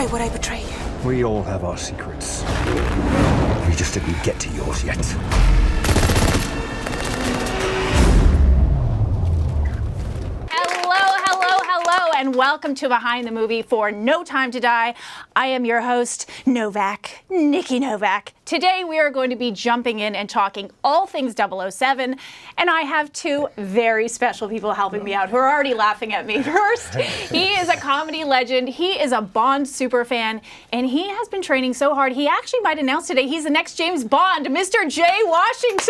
Why would I betray you? We all have our secrets. We just didn't get to yours yet. And welcome to Behind the Movie for No Time to Die. I am your host, Novak, Nikki Novak. Today we are going to be jumping in and talking all things 007, and I have two very special people helping me out who are already laughing at me. First, he is a comedy legend, he is a Bond superfan, and he has been training so hard, he actually might announce today he's the next James Bond, Mr. Jay Washington.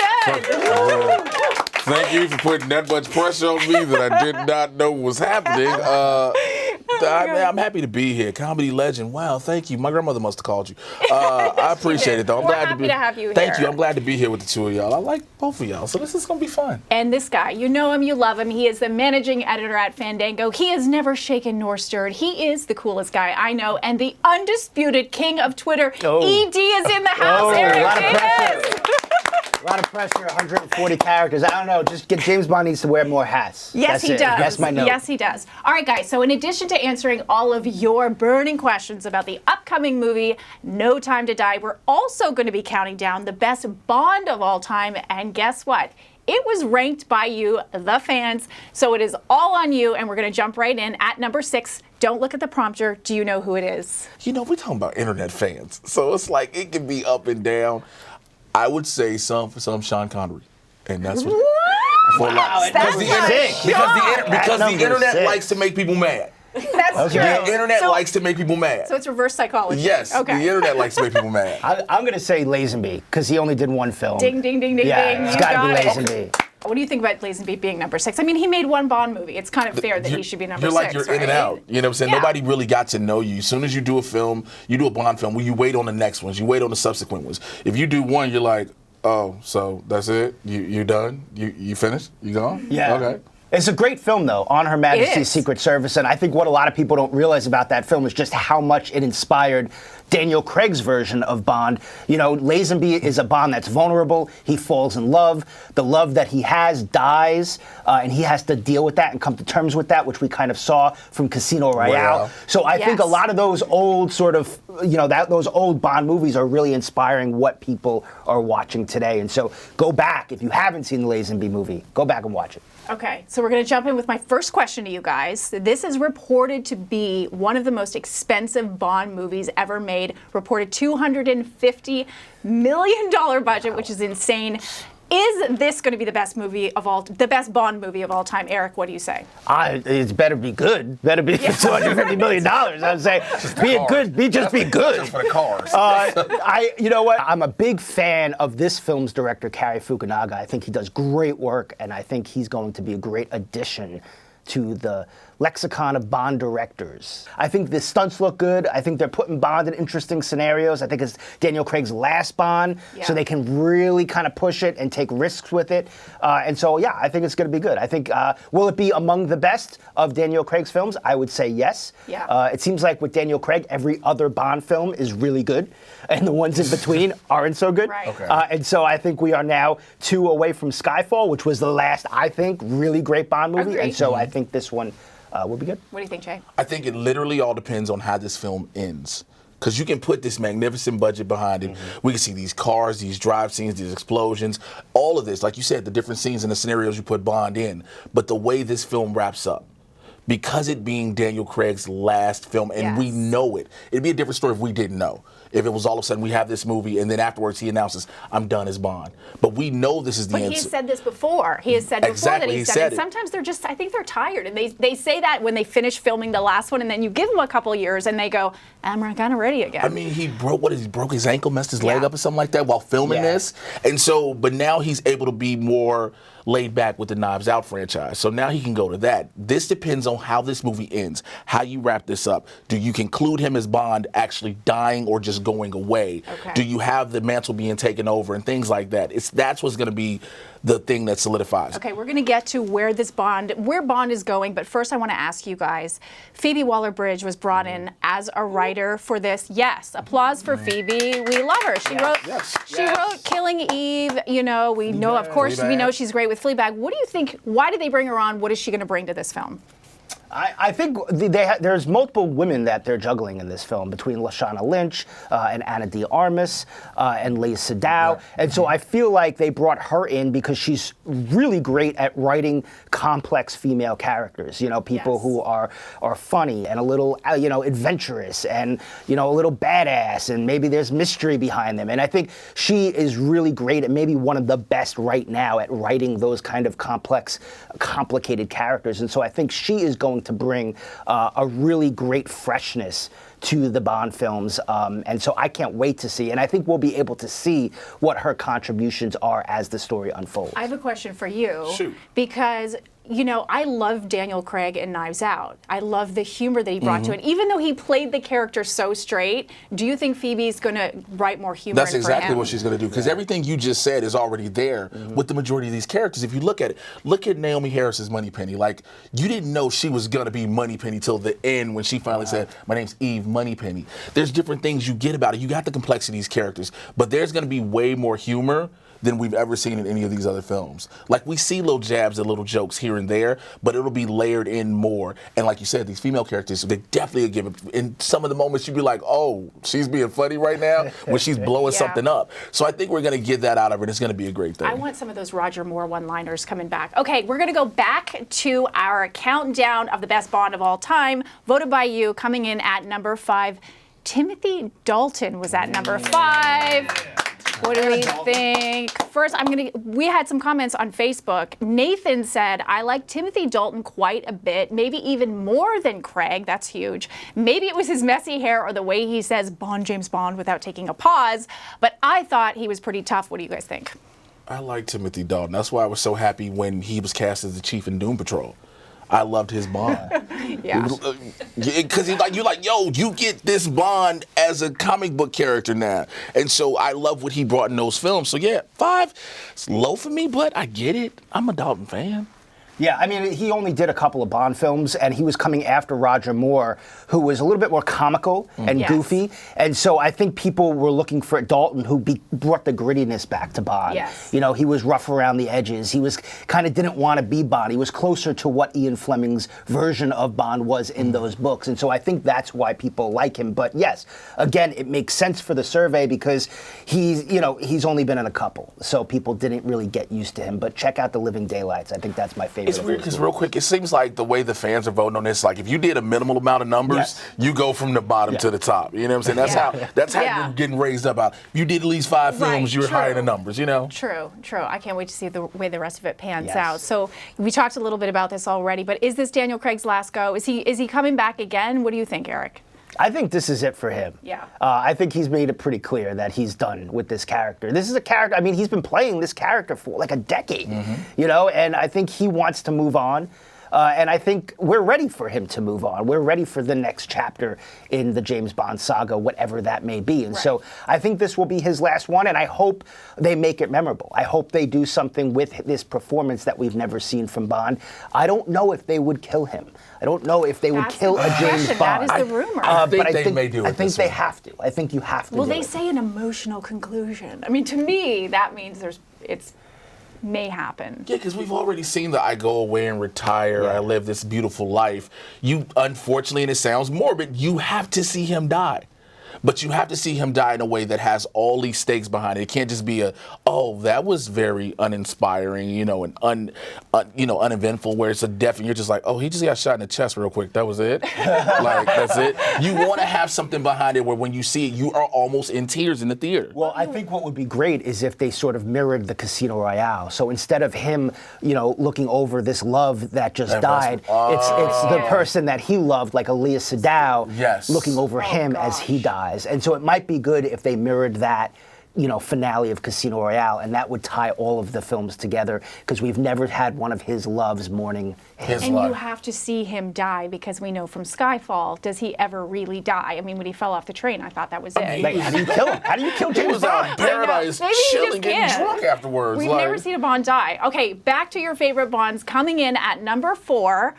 Thank you for putting that much pressure on me that I did not know was happening. I'm happy to be here. Comedy legend. Wow, thank you. My grandmother must have called you. I appreciate it, though. I'm glad to have you here. Thank you. I'm glad to be here with the two of y'all. I like both of y'all, so this is going to be fun. And this guy, you know him, you love him. He is the managing editor at Fandango. He is never shaken nor stirred. He is the coolest guy I know, and the undisputed king of Twitter. ED is in the house. Erik Davis. A lot of pressure, 140 characters. I don't know, just James Bond needs to wear more hats. Yes, he does. That's my note. Yes, he does. All right, guys, so in addition to answering all of your burning questions about the upcoming movie, No Time to Die, we're also going to be counting down the best Bond of all time, and guess what? It was ranked by you, the fans, so it is all on you, and we're going to jump right in at number 6. Don't look at the prompter. Do you know who it is? You know, we're talking about internet fans, so it's like it can be up and down. I would say for some Sean Connery, and that's what. Wow, because the internet likes to make people mad. That's true. The internet likes to make people mad. So it's reverse psychology. Yes, okay. The internet likes to make people mad. I'm going to say Lazenby, because he only did one film. Ding, ding, ding, ding, yeah, ding. It's got to be Lazenby. Okay. What do you think about Lazenby being number 6? I mean, he made one Bond movie. It's kind of fair that he should be number 6. You're like, you're in and out. You know what I'm saying? Yeah. Nobody really got to know you. As soon as you do a film, you do a Bond film, well, you wait on the next ones. You wait on the subsequent ones. If you do one, you're like, oh, so that's it? You done? You finished? You gone? Yeah. Okay. It's a great film, though, on Her Majesty's Secret Service, and I think what a lot of people don't realize about that film is just how much it inspired Daniel Craig's version of Bond. You know, Lazenby is a Bond that's vulnerable. He falls in love. The love that he has dies, and he has to deal with that and come to terms with that, which we kind of saw from Casino Royale. Wow. So I think a lot of those old sort of, those old Bond movies are really inspiring what people are watching today. And so go back, if you haven't seen the Lazenby movie, go back and watch it. Okay, so we're going to jump in with my first question to you guys. This is reported to be one of the most expensive Bond movies ever made. Reported $250 million budget, which is insane. Is this going to be the best Bond movie of all time? Eric, what do you say? It better be good. Better be for $250 million. I'd say, be good. Be good. Just for the cars. You know what? I'm a big fan of this film's director, Cary Fukunaga. I think he does great work, and I think he's going to be a great addition to the lexicon of Bond directors. I think the stunts look good. I think they're putting Bond in interesting scenarios. I think it's Daniel Craig's last Bond, so they can really kind of push it and take risks with it. And so, yeah, I think it's going to be good. I think, will it be among the best of Daniel Craig's films? I would say yes. Yeah. It seems like with Daniel Craig, every other Bond film is really good, and the ones in between aren't so good. Right. Okay. And so I think we are now 2 away from Skyfall, which was the last, I think, really great Bond movie. Agreed. And so I think this one will be good. What do you think, Jay? I think it literally all depends on how this film ends. Because you can put this magnificent budget behind it. Mm-hmm. We can see these cars, these drive scenes, these explosions, all of this. Like you said, the different scenes and the scenarios you put Bond in. But the way this film wraps up, because it being Daniel Craig's last film, and we know it. It'd be a different story if we didn't know. If it was all of a sudden we have this movie and then afterwards he announces, I'm done as Bond. But we know this is the end. end. But he has said this before. He has said before that he's done it. Sometimes they're just, I think they're tired. And they say that when they finish filming the last one, and then you give them a couple years and they go, I'm kind of ready again. I mean, he broke his ankle, messed his leg up or something like that while filming this. And so, but now he's able to be more laid back with the Knives Out franchise. So now he can go to that. This depends on how this movie ends, how you wrap this up. Do you conclude him as Bond actually dying or just going away? Okay. Do you have the mantle being taken over and things like that? That's what's going to be the thing that solidifies. Okay, we're going to get to where Bond is going, but first I want to ask you guys, Phoebe Waller-Bridge was brought in as a writer for this. Yes, applause for Phoebe. We love her. She wrote Killing Eve. You know, we know she's great with Fleabag. What do you think, why did they bring her on? What is she going to bring to this film? I think there's multiple women that they're juggling in this film between Lashana Lynch and Ana de Armas and Léa Seydoux. And so I feel like they brought her in because she's really great at writing complex female characters. You know, people who are funny and a little, adventurous and, a little badass, and maybe there's mystery behind them. And I think she is really great and maybe one of the best right now at writing those kind of complex, complicated characters. And so I think she is going to bring a really great freshness to the Bond films, and so I can't wait to see, and I think we'll be able to see what her contributions are as the story unfolds. I have a question for you. Shoot. Because, I love Daniel Craig in Knives Out. I love the humor that he brought to it. Even though he played the character so straight, do you think Phoebe's going to write more humor That's in for exactly him? what she's going to do, because everything you just said is already there with the majority of these characters. If you look at it, look at Naomi Harris's Moneypenny. Like, you didn't know she was going to be Moneypenny till the end when she finally said, "My name's Eve Moneypenny." There's different things you get about it. You got the complexity of these characters, but there's going to be way more humor than we've ever seen in any of these other films. Like, we see little jabs and little jokes here and there, but it'll be layered in more. And like you said, these female characters, they definitely give it. In some of the moments, you'd be like, oh, she's being funny right now when she's blowing something up. So I think we're going to get that out of it. It's going to be a great thing. I want some of those Roger Moore one-liners coming back. Okay, we're going to go back to our countdown of the best Bond of all time, voted by you, coming in at number 5. Timothy Dalton was at number 5. What do we think? First, we had some comments on Facebook. Nathan said, I like Timothy Dalton quite a bit, maybe even more than Craig. That's huge. Maybe it was his messy hair or the way he says Bond, James Bond without taking a pause, but I thought he was pretty tough. What do you guys think? I like Timothy Dalton. That's why I was so happy when he was cast as the chief in Doom Patrol. I loved his Bond. Yeah. Because you're like, yo, you get this Bond as a comic book character now. And so I love what he brought in those films. So yeah, 5, it's low for me, but I get it. I'm a Dalton fan. Yeah, I mean, he only did a couple of Bond films, and he was coming after Roger Moore, who was a little bit more comical and goofy. And so I think people were looking for Dalton, who brought the grittiness back to Bond. Yes. He was rough around the edges. He was kind of didn't want to be Bond. He was closer to what Ian Fleming's version of Bond was in those books. And so I think that's why people like him. But yes, again, it makes sense for the survey because he's only been in a couple. So people didn't really get used to him. But check out The Living Daylights. I think that's my favorite. It's weird because real quick, it seems like the way the fans are voting on this, like if you did a minimal amount of numbers, you go from the bottom to the top. You know what I'm saying? That's how you're getting raised up out. If you did at least 5 films, you're higher in the numbers, True. I can't wait to see the way the rest of it pans out. So we talked a little bit about this already, but is this Daniel Craig's last go? Is he coming back again? What do you think, Eric? I think this is it for him. Yeah. I think he's made it pretty clear that he's done with this character. This is a character, he's been playing this character for like a decade, and I think he wants to move on. And I think we're ready for him to move on. We're ready for the next chapter in the James Bond saga, whatever that may be. And so I think this will be his last one, and I hope they make it memorable. I hope they do something with this performance that we've never seen from Bond. I don't know if they would kill him. I don't know if they would kill a James Bond. That is the rumor. But I think they may do it. I think they have to. I think you have to. Well, they say an emotional conclusion. To me, that means it's may happen. Yeah, because we've already seen the I go away and retire, I live this beautiful life. Unfortunately, and it sounds morbid, you have to see him die. But you have to see him die in a way that has all these stakes behind it. It can't just be that was very uninspiring, and uneventful, where it's a death and you're just like, oh, he just got shot in the chest real quick. That was it? Like, that's it? You want to have something behind it where when you see it, you are almost in tears in the theater. Well, I think what would be great is if they sort of mirrored the Casino Royale. So instead of him, looking over this love that just died, it's the person that he loved, like a Léa Seydoux, looking over him as he dies. And so it might be good if they mirrored that, finale of Casino Royale, and that would tie all of the films together, because we've never had one of his loves mourning his love. You have to see him die, because we know from Skyfall, does he ever really die? When he fell off the train, I thought that was it. Like, how do you kill him? How do you kill James Bond? He was out in paradise, chilling, getting drunk afterwards. We've never seen a Bond die. Okay, back to your favorite Bonds. Coming in at number 4,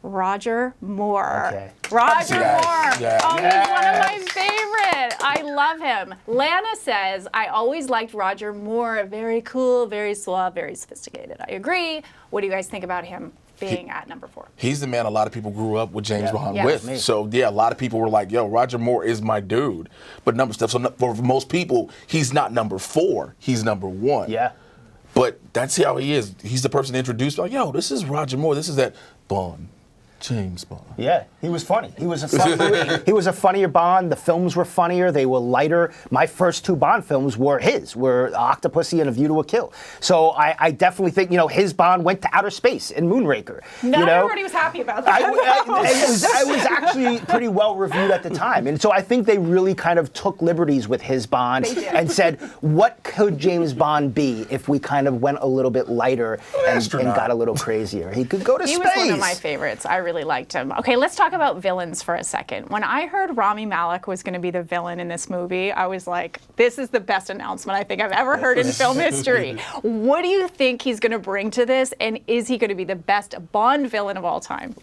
Roger Moore. Okay. Roger Moore. Yeah. He's one of my favorite. I love him. Lana says, I always liked Roger Moore. Very cool, very suave, very sophisticated. I agree. What do you guys think about him? being at number 4. He's the man a lot of people grew up with James Bond Yeah. with. Me. So yeah, a lot of people were like, "Yo, Roger Moore is my dude." But for most people, he's not number 4. He's number 1. Yeah. But that's how he is. He's the person introduced. Like, yo, this is Roger Moore. This is that Bond, James Bond. Yeah, he was funny. He was a funnier Bond. The films were funnier. They were lighter. My first 2 Bond films were Octopussy and A View to a Kill. So I definitely think, his Bond went to outer space in Moonraker. Not everybody was happy about that. I was actually pretty well reviewed at the time. And so I think they really kind of took liberties with his Bond and said, what could James Bond be if we kind of went a little bit lighter and got a little crazier? He could go to space. He was one of my favorites. I really liked him. Okay, let's talk about villains for a second. When I heard Rami Malek was going to be the villain in this movie, I was like, this is the best announcement I think I've ever heard in film history. What do you think he's going to bring to this, and is he going to be the best Bond villain of all time?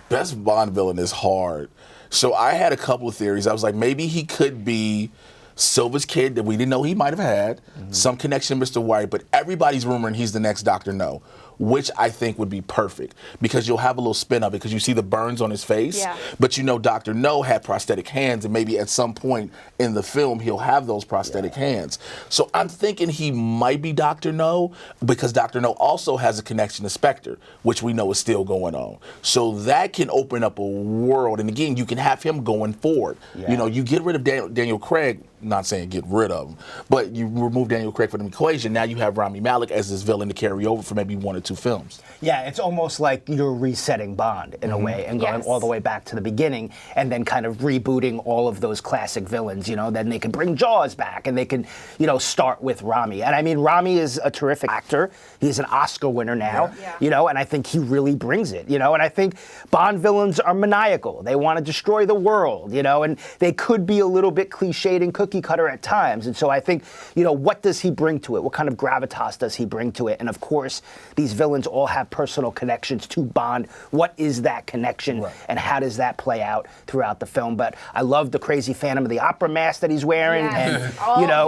Best Bond villain is hard. So I had a couple of theories. I was like, maybe he could be Silva's kid that we didn't know he might have had, some connection to Mr. White, but everybody's rumoring he's the next Dr. No, which I think would be perfect because you'll have a little spin of it because you see the burns on his face, but Dr. No had prosthetic hands, and maybe at some point in the film he'll have those prosthetic hands. So I'm thinking he might be Dr. No because Dr. No also has a connection to Spectre, which we know is still going on. So that can open up a world, and again, you can have him going forward. You get rid of Daniel Craig, not saying get rid of him, but you remove Daniel Craig from the equation. Now you have Rami Malek as this villain to carry over for maybe 1 or 2 films. Yeah, it's almost like you're resetting Bond in a way and going all the way back to the beginning and then kind of rebooting all of those classic villains, Then they can bring Jaws back and they can, start with Rami. And I mean, Rami is a terrific actor. He's an Oscar winner now, and I think he really brings it, And I think Bond villains are maniacal. They want to destroy the world, and they could be a little bit cliched and cookie cutter at times. And so I think, what does he bring to it? What kind of gravitas does he bring to it? And of course, these villains all have personal connections to Bond. What is that connection and how does that play out throughout the film? But I love the crazy Phantom of the Opera mask that he's wearing and,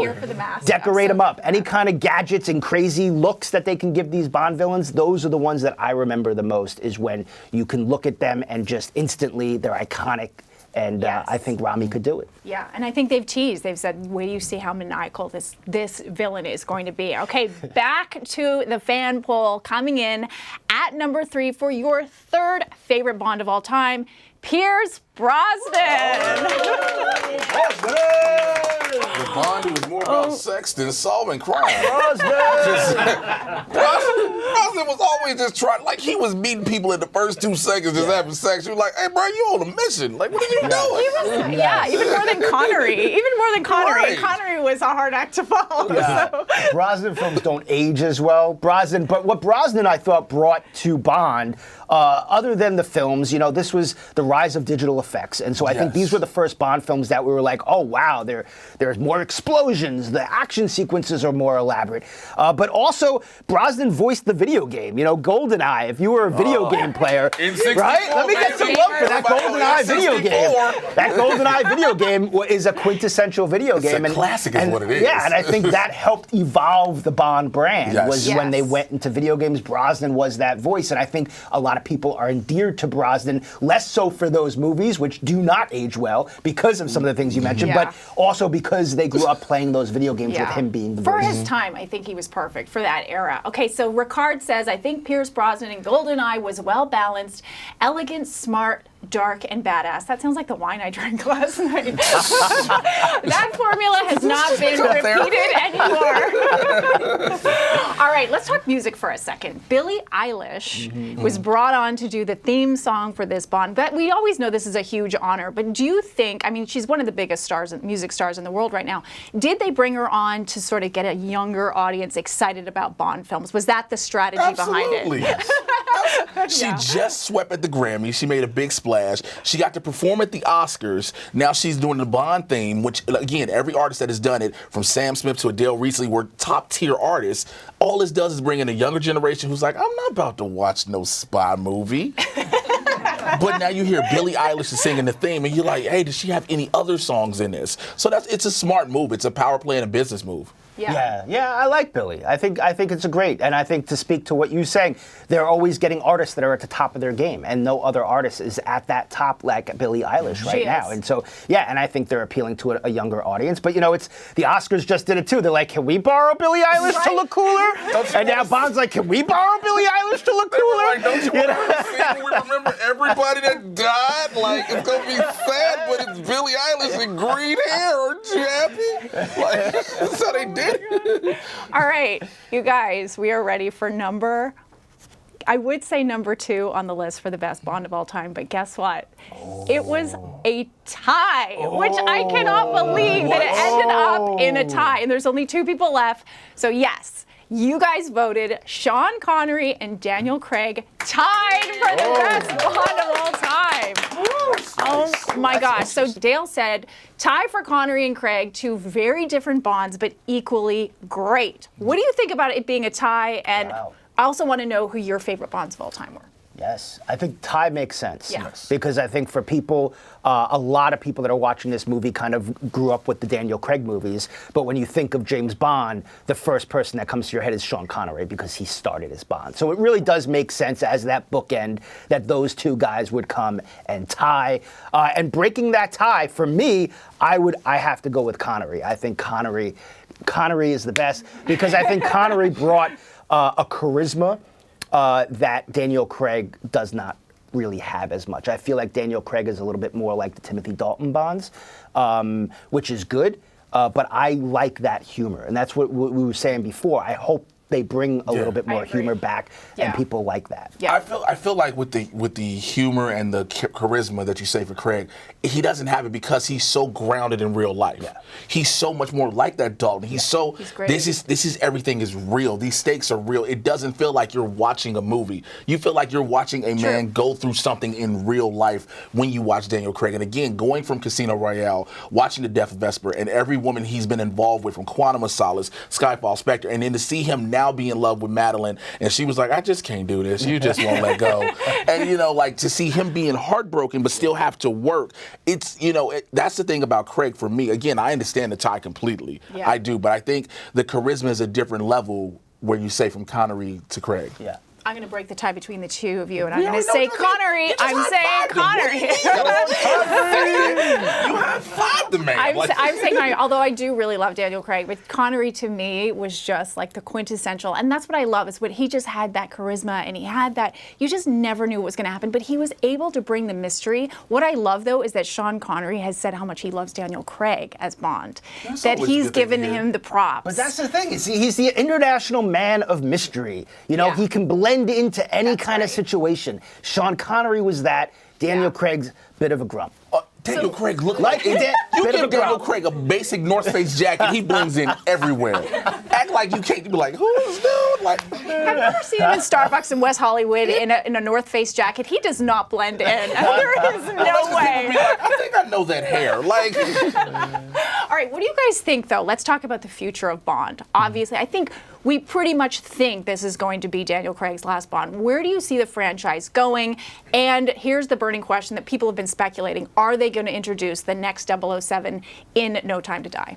here for the mask. decorate him up. Any kind of gadgets and crazy looks that they can give these Bond villains, those are the ones that I remember the most is when you can look at them and just instantly they're iconic. And I think Rami could do it. Yeah, and I think they've teased. They've said, wait till you see how maniacal this villain is going to be. Okay, back to the fan poll coming in at number 3 for your 3rd favorite Bond of all time, Pierce Brosnan. The Bond who was more about sex than solving crime. Brosnan was always just trying, like he was meeting people in the first 2 seconds just having sex. You were like, hey, bro, you on a mission. Like, what are you doing? Even more than Connery. Even more than Connery. Right. Connery was a hard act to follow. Yeah. So. Brosnan films don't age as well. But what Brosnan, I thought, brought to Bond, other than the films, this was the rise of digital effects. And so I think these were the first Bond films that we were like, oh, wow, there's more explosions. The action sequences are more elaborate. But also, Brosnan voiced the video game. GoldenEye, if you were a video game player, right? Let me get some love for that GoldenEye video game. That GoldenEye video game is a quintessential video game. It's a classic is what it is. Yeah, and I think that helped evolve the Bond brand when they went into video games. Brosnan was that voice, and I think a lot of people are endeared to Brosnan, less so for those movies, which do not age well because of some of the things you mentioned, but also because they grew up playing those video games with him being the voice. For his time, I think he was perfect for that era. Okay, so Ricard says, I think Pierce Brosnan in GoldenEye was well-balanced, elegant, smart, dark, and badass. That sounds like the wine I drank last night. That formula has not been repeated anymore. All right, let's talk music for a second. Billie Eilish was brought on to do the theme song for this Bond. But we always know this is a huge honor, but do you think, I mean, she's one of the biggest music stars in the world right now. Did they bring her on to sort of get a younger audience excited about Bond films? Was that the strategy behind it? She just swept at the Grammy. She made a big splash. She got to perform at the Oscars. Now she's doing the Bond theme, which, again, every artist that has done it, from Sam Smith to Adele recently, were top-tier artists. All this does is bring in a younger generation who's like, I'm not about to watch no spy movie. But now you hear Billie Eilish is singing the theme, and you're like, hey, does she have any other songs in this? So it's a smart move. It's a power play and a business move. Yeah, I like Billie. I think it's a great, and I think to speak to what you're saying, they're always getting artists that are at the top of their game, and no other artist is at that top like Billie Eilish right now. And so, and I think they're appealing to a younger audience. But it's the Oscars just did it too. They're like, can we borrow Billie Eilish to look cooler? And now Bond's like, can we borrow Billie Eilish to look cooler? Like, don't you want to see we remember everybody that died? Like, it's gonna be sad, but it's Billie Eilish and green hair. Aren't you happy? Like, that's how they did it. All right, you guys, we are ready for I would say number 2 on the list for the best Bond of all time, but guess what? It was a tie, which I cannot believe that it ended up in a tie. And there's only 2 people left. So yes, you guys voted Sean Connery and Daniel Craig tied for the best Bond of all time. Oh my gosh. So Dale said, tie for Connery and Craig, 2 very different Bonds, but equally great. What do you think about it being a tie? And I also want to know who your favorite Bonds of all time were. Yes, I think tie makes sense. Yes. Because I think for people, a lot of people that are watching this movie kind of grew up with the Daniel Craig movies. But when you think of James Bond, the first person that comes to your head is Sean Connery because he started as Bond. So it really does make sense as that bookend that those 2 guys would come and tie. And breaking that tie, for me, I have to go with Connery. I think Connery is the best because I think Connery brought a charisma that Daniel Craig does not really have as much. I feel like Daniel Craig is a little bit more like the Timothy Dalton Bonds, which is good, but I like that humor. And that's what we were saying before. I hope they bring a little bit more humor back, and people like that. Yeah. I feel like with the humor and the charisma that you say for Craig, he doesn't have it because he's so grounded in real life. Yeah. He's so much more like that Dalton. He's great. This is everything is real. These stakes are real. It doesn't feel like you're watching a movie. You feel like you're watching a man go through something in real life when you watch Daniel Craig. And again, going from Casino Royale, watching The Death of Vesper, and every woman he's been involved with, from Quantum of Solace, Skyfall, Spectre, and then to see him now be in love with Madeline, and she was like, I just can't do this. You just won't let go. And like to see him being heartbroken but still have to work. It's that's the thing about Craig for me. Again, I understand the tie completely. Yeah. I do, but I think the charisma is a different level where you say from Connery to Craig. Yeah. I'm going to break the tie between the 2 of you, and I'm going to say Connery. I'm saying Connery. You high-fived the man. I'm saying Connery, although I do really love Daniel Craig, but Connery to me was just like the quintessential, and that's what I love, is when he just had that charisma, and he had that, you just never knew what was going to happen, but he was able to bring the mystery. What I love, though, is that Sean Connery has said how much he loves Daniel Craig as Bond, that he's given him the props. But that's the thing, he's the international man of mystery. He can blend into any kind of situation. Sean Connery was that. Daniel Craig's bit of a grump. Daniel Craig looked like you give Daniel Craig a basic North Face jacket, he blends in everywhere. Act like you can't. You be like, who is dude? Like, have you ever seen him in Starbucks in West Hollywood in a North Face jacket? He does not blend in. There is no way. Like, I think I know that hair. Like. All right, what do you guys think, though? Let's talk about the future of Bond. Obviously, I think we pretty much think this is going to be Daniel Craig's last Bond. Where do you see the franchise going? And here's the burning question that people have been speculating. Are they going to introduce the next 007 in No Time to Die?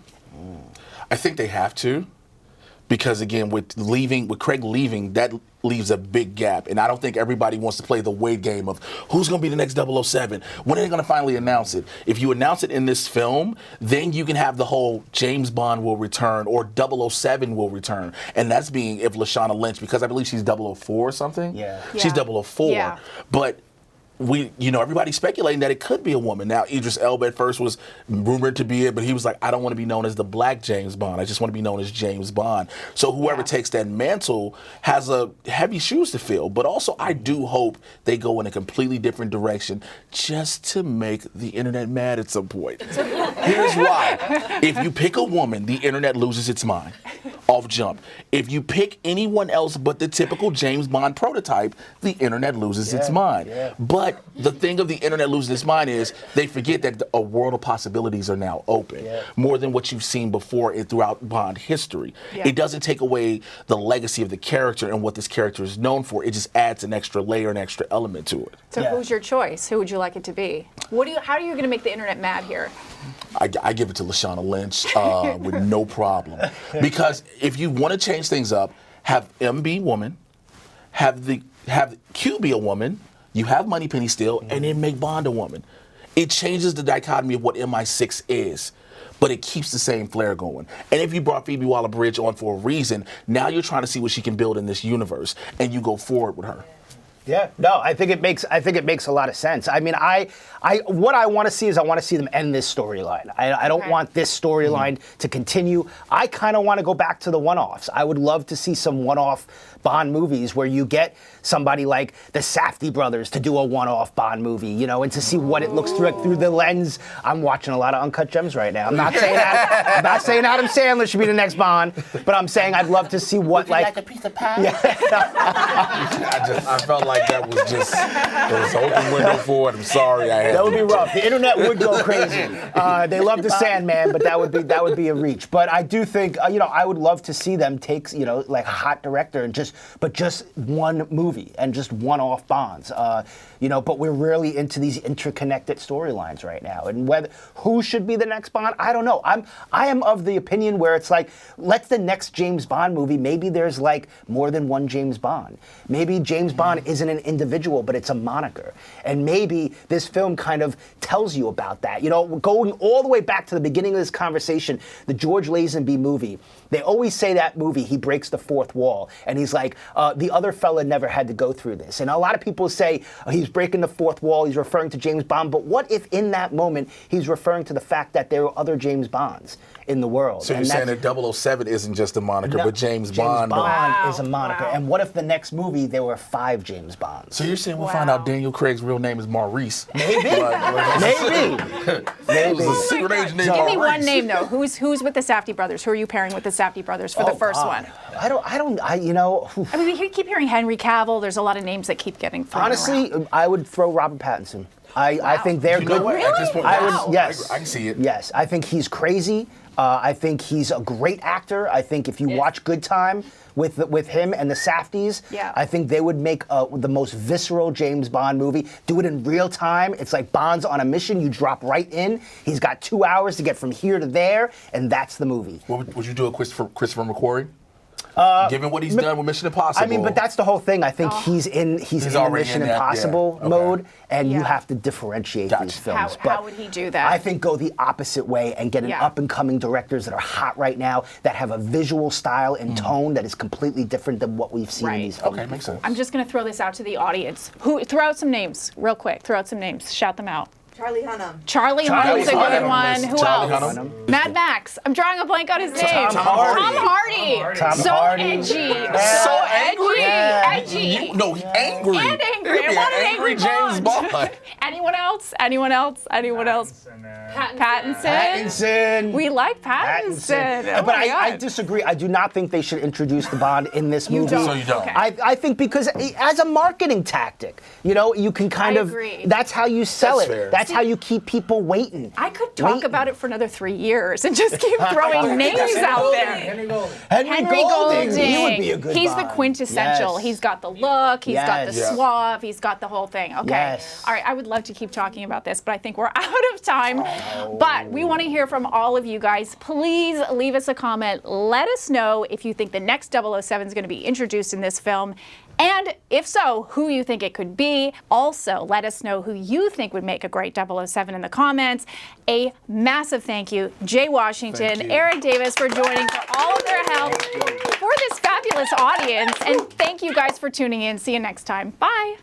I think they have to. Because again, with Craig leaving, that leaves a big gap. And I don't think everybody wants to play the wait game of who's going to be the next 007. When are they going to finally announce it? If you announce it in this film, then you can have the whole James Bond will return or 007 will return. And that's being if Lashana Lynch, because I believe she's 004 or something. Yeah. She's 004. Yeah. But everybody's speculating that it could be a woman. Now, Idris Elba at first was rumored to be it, but he was like, I don't want to be known as the black James Bond. I just want to be known as James Bond. So whoever takes that mantle has a heavy shoes to fill. But also, I do hope they go in a completely different direction just to make the internet mad at some point. Here's why. If you pick a woman, the internet loses its mind. off jump. If you pick anyone else but the typical James Bond prototype, the internet loses its mind. Yeah. But the thing of the internet losing its mind is they forget that a world of possibilities are now open, more than what you've seen before throughout Bond history. Yeah. It doesn't take away the legacy of the character and what this character is known for. It just adds an extra layer, an extra element to it. So who's your choice? Who would you like it to be? How are you going to make the internet mad here? I give it to Lashana Lynch with no problem. Because if you want to change things up, have M be woman, have Q be a woman, you have Moneypenny still, and then make Bond a woman. It changes the dichotomy of what MI6 is, but it keeps the same flair going. And if you brought Phoebe Waller-Bridge on for a reason, now you're trying to see what she can build in this universe, and you go forward with her. Yeah, no, I think it makes a lot of sense. I mean, what I want to see is I want to see them end this storyline. I don't want this storyline to continue. I kind of want to go back to the one-offs. I would love to see some one-off Bond movies where you get somebody like the Safdie brothers to do a one-off Bond movie, you know, and to see what it looks through the lens. I'm watching a lot of Uncut Gems right now. I'm not saying Adam Sandler should be the next Bond, but I'm saying I'd love to see what like a piece of pie? I felt like that was just it was an open window for it. I'm sorry. That would be rough. The internet would go crazy. They love the Sandman, but that would be a reach. But I do think I would love to see them take like a hot director and just one movie and just one-off Bonds. But we're really into these interconnected storylines right now. And who should be the next Bond, I don't know. I am of the opinion where it's like, let the next James Bond movie, maybe there's like more than one James Bond. Maybe James Bond isn't an individual, but it's a moniker. And maybe this film kind of tells you about that. Going all the way back to the beginning of this conversation, the George Lazenby movie, they always say that movie, he breaks the fourth wall. And he's like, the other fella never had to go through this. And a lot of people say he's breaking the fourth wall, he's referring to James Bond. But what if in that moment he's referring to the fact that there are other James Bonds in the world? So you're saying that 007 isn't just a moniker, but James Bond. Is a moniker. Wow. And what if the next movie there were 5 James Bonds? So you're saying we'll find out Daniel Craig's real name is Maurice? Maybe. Maybe. It was a secret agent named Give me Maurice. one name though. Who's with the Safdie brothers? Who are you pairing with the Safdie brothers for the first one? I mean, we keep hearing Henry Cavill. There's a lot of names that keep getting thrown honestly, around. I would throw Robert Pattinson. I think they're good. Really? At this point, Yes. I can see it. Yes, I think he's crazy. I think he's a great actor. I think if you watch Good Time with him and the Safdies, I think they would make the most visceral James Bond movie. Do it in real time. It's like Bond's on a mission. You drop right in. He's got 2 hours to get from here to there, and that's the movie. Would you do a Christopher McQuarrie? Given what he's done with Mission Impossible. I mean, but that's the whole thing. I think he's in the Mission Impossible mode, and you have to differentiate these films. How would he do that? I think go the opposite way and get an up-and-coming directors that are hot right now, that have a visual style and tone that is completely different than what we've seen in these films. Okay, makes sense. I'm just going to throw this out to the audience. Throw out some names real quick. Throw out some names. Shout them out. Charlie Hunnam. Charlie Hunnam's a good one. Who Charlie else? Hunnam. Mad Max. I'm drawing a blank on his name. Tom Hardy. So edgy. So edgy. Edgy. Angry. And angry. He'd be What an an angry angry James Bond. Anyone else? Pattinson. We like Pattinson. But I disagree. I do not think they should introduce the Bond in this movie. don't? So you don't? Okay. I think because as a marketing tactic, you can kind of. agree. That's how you sell That's it. fair. That's how you keep people waiting. I could talk about it for another 3 years and just keep throwing names out there. Henry Golding. He would be a good He's Bond. the quintessential. Yes. He's got the look. He's got the Yes. suave. He's got the whole thing. Okay. Yes. All right. I would love to keep talking about this, but I think we're out of time. But we want to hear from all of you guys. Please leave us a comment. Let us know if you think the next 007 is going to be introduced in this film. And if so, who you think it could be. Also, let us know who you think would make a great 007 in the comments. A massive thank you, Jay Washington, Erik Davis, for joining, for all of their help, for this fabulous audience. And thank you guys for tuning in. See you next time. Bye.